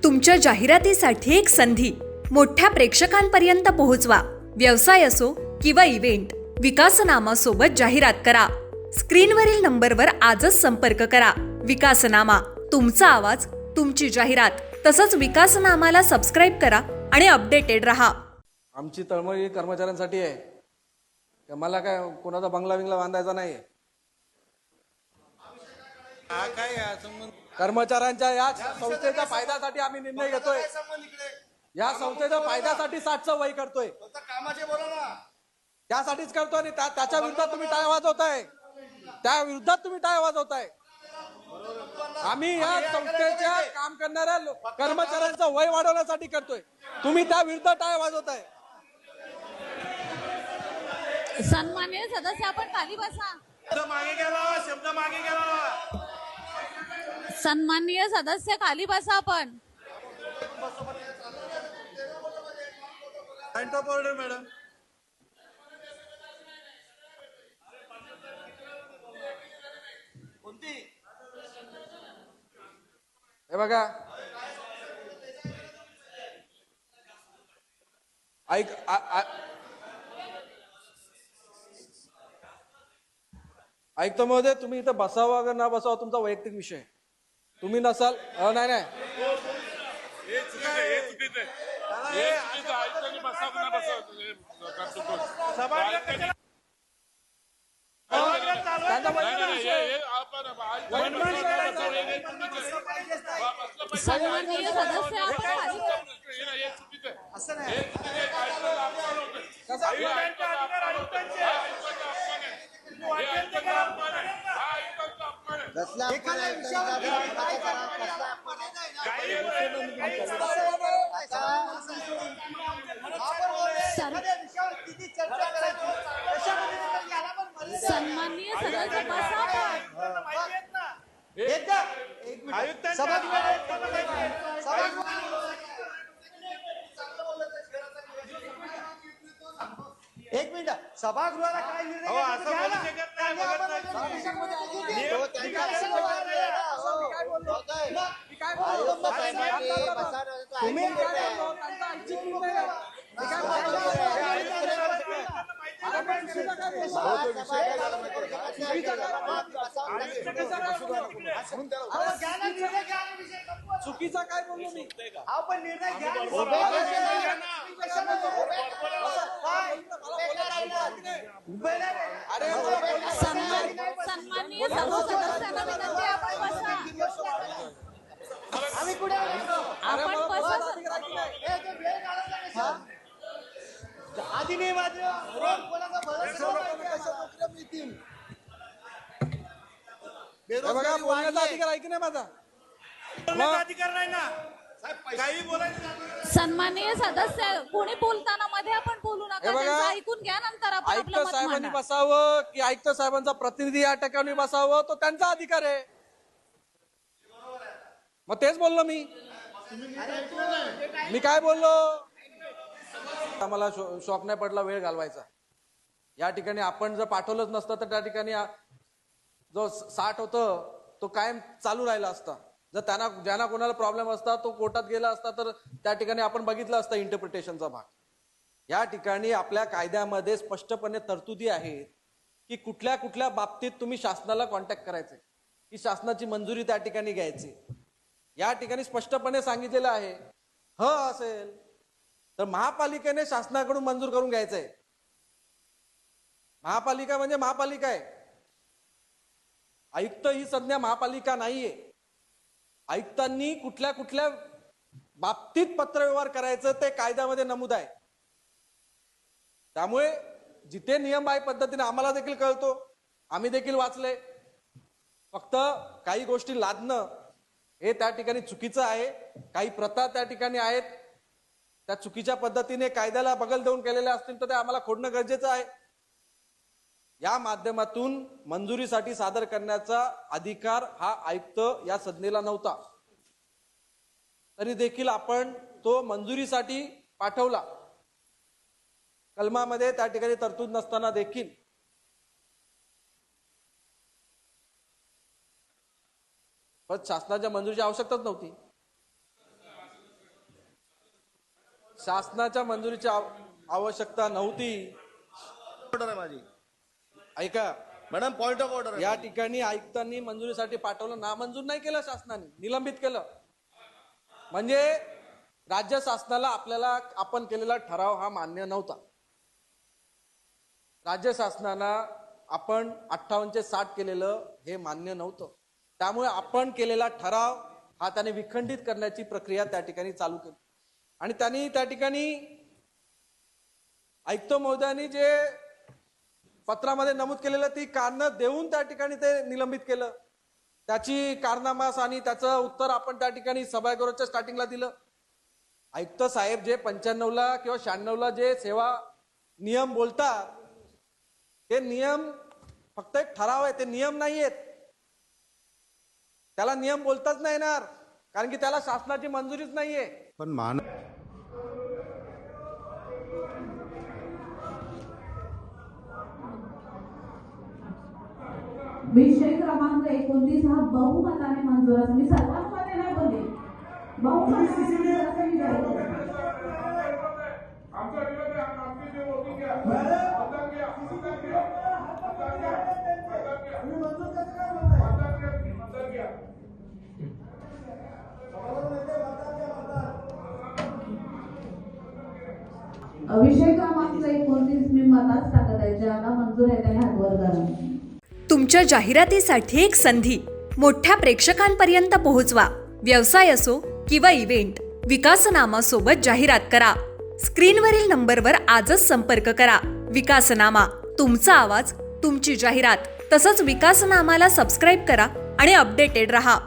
तुमच्या जाहिरातीसाठी एक संधी मोठ्या प्रेक्षकांपर्यंत पोहोचवा. व्यवसाय असो किंवा इव्हेंट, विकासनामा सोबत जाहिरात करा. स्क्रीनवरील नंबरवर आजच संपर्क करा. विकासनामा, तुमचा आवाज, तुमची जाहिरात. तसंच विकासनामाला सबस्क्राईब करा आणि अपडेटेड रहा. आमची तळमळी कर्मचाऱ्यांसाठी आहे. मला काय कोणाचा बंगला बिंगला बांधायचा नाही. कर्मचाऱ्यांच्या या संस्थेच्या फायद्यासाठी आम्ही निर्णय घेतोय. या संस्थेच्या फायद्यासाठी 60चं वय करतोय. त्यासाठीच करतोय आणि त्याच्या विरोधात तुम्ही टाळ्या वाजवताय. त्या विरोधात तुम्ही टाळ्या वाजवताय. आम्ही या संस्थेच्या काम करणाऱ्या कर्मचाऱ्यांचं वय वाढवण्यासाठी करतोय. तुम्ही त्या विरुद्ध टाळ्या वाजवताय. सन्माननीय सदस्य, आपण खाली बसा. शब्द मागे गेला. सन्माननीय सदस्य, खाली बसा. आपण पॉइंट ऑफ ऑर्डर मॅडम. कोणती? हे बघा, ऐकतो महोदय, तुम्ही इथं बसावं अगर ना बसावं तुमचा वैयक्तिक विषय. तुम्ही नसाल नाही नाही सन्माननीय सदस्य, आपण खाली असं नाही. सन्माननीय सदस्य, बसा. एक मिनिट, सभागृहाला काय निर्णय चुकीचा काय बोललो मी? आपण निर्णय घ्या. सन्माननीय सदस्यांना विनंती, आपण बसा. आम्ही कुठे आपण बसा. आधी नाही बघा, बोलण्याचा अधिकार आहे की नाही माझा? अधिकार नाही ना काही बोलायचं. सन्माननीय सदस्य, कोणी बोलताना मध्ये आपण बोलू नका. त्यांचं ऐकून घ्या, नंतर आपण आयुक्त आपलं मत साहेबांनी मांडा. बसावं की आयुक्त साहेबांचा प्रतिनिधी या ठिकाणी बसावं, तो त्यांचा अधिकार आहे. मग तेच बोललो मी काय बोललो? आम्हाला शॉक नाही पडला वेळ घालवायचा. या ठिकाणी आपण जर पाठवलंच नसतं तर त्या ठिकाणी जो 60 होतं तो कायम चालू राहिला असता. जर ज्यांना कोणाला प्रॉब्लेम असता तो कोर्टात गेला असता तर त्या ठिकाणी आपण बघितलं असतं इंटरप्रिटेशनचा भाग. या ठिकाणी आपल्या कायद्यामध्ये स्पष्टपणे तरतुदी आहेत की कुठल्या कुठल्या बाबतीत तुम्ही शासनाला कॉन्टॅक्ट करायचे, की शासनाची मंजुरी त्या ठिकाणी घ्यायची. या ठिकाणी स्पष्टपणे सांगितलेलं आहे. असेल तर महापालिकेने शासनाकडून मंजूर करून घ्यायचंय. महापालिका म्हणजे महापालिका आहे. आयुक्त ही संज्ञा महापालिका नाहीये. आयुक्तांनी कुठल्या कुठल्या बाबतीत पत्रव्यवहार करायचं ते कायद्यामध्ये नमूद आहे. त्यामुळे जिथे नियम आहे पद्धतीने आम्हाला देखील कळतो, आम्ही देखील वाचले. फक्त काही गोष्टी लादणं हे त्या ठिकाणी चुकीचं आहे. काही प्रथा त्या ठिकाणी आहेत, त्या चुकीच्या पद्धतीने कायद्याला बगल देऊन केलेल्या असतील तर ते आम्हाला खोडणं गरजेचं आहे. या माध्यमातून मंजुरीसाठी सादर करण्याचा अधिकार हा आयुक्त या संज्ञेला नव्हता. तरी देखील आपण तो मंजुरीसाठी पाठवला. कलमामध्ये त्या ठिकाणी तरतूद नसताना देखील पण शासनाच्या मंजुरीची आवश्यकताच नव्हती. शासनाच्या मंजुरीची आवश्यकता नव्हती. ऑर्डर आहे माझी ऐका, मॅडम, पॉइंट ऑफ ऑर्डर या ठिकाणी आयुक्तांनी मंजुरीसाठी पाठवलं, नामंजूर नाही केलं शासनाने, निलंबित केलं. म्हणजे राज्य शासनाला आपल्याला आपण केलेला ठराव हा मान्य नव्हता. राज्य शासनाला आपण 58/60 केलेलं हे मान्य नव्हतं. त्यामुळे आपण केलेला ठराव हा त्याने विखंडित करण्याची प्रक्रिया त्या ठिकाणी चालू केली. आणि त्यांनी त्या ठिकाणी आयुक्त महोदयांनी जे पत्रामध्ये नमूद केलेलं ती कारणं देऊन त्या ठिकाणी ते निलंबित केलं. त्याची कारनामास आणि त्याचं उत्तर आपण त्या ठिकाणी सभागृहाच्या स्टार्टिंगला दिलं. आयुक्त साहेब जे 95ला किंवा 96ला जे सेवा नियम बोलतात ते नियम फक्त एक ठराव आहे, ते नियम नाही आहेत. त्याला नियम बोलताच नाही येणार, कारण की त्याला शासनाची मंजुरीच नाहीये. पण मान विषय क्रमांक 29 हा बहुमताने मंजूर आहे. मी सर्वांमध्ये नाही बोलले, बहुमताने मंजूर असं मी जाहीर करते. विषय क्रमांक 29 मी मताच टाकत आहे. ज्याला मंजूर आहे त्याने हात वर करा. तुमच्या जाहिरातीसाठी एक संधी मोठ्या प्रेक्षकांपर्यंत पोहोचवा. व्यवसाय असो किंवा इव्हेंट, विकासनामासोबत जाहिरात करा. स्क्रीनवरील नंबरवर आजच संपर्क करा. विकासनामा, तुमचा आवाज, तुमची जाहिरात. तसंच विकासनामाला सबस्क्राईब करा आणि अपडेटेड रहा.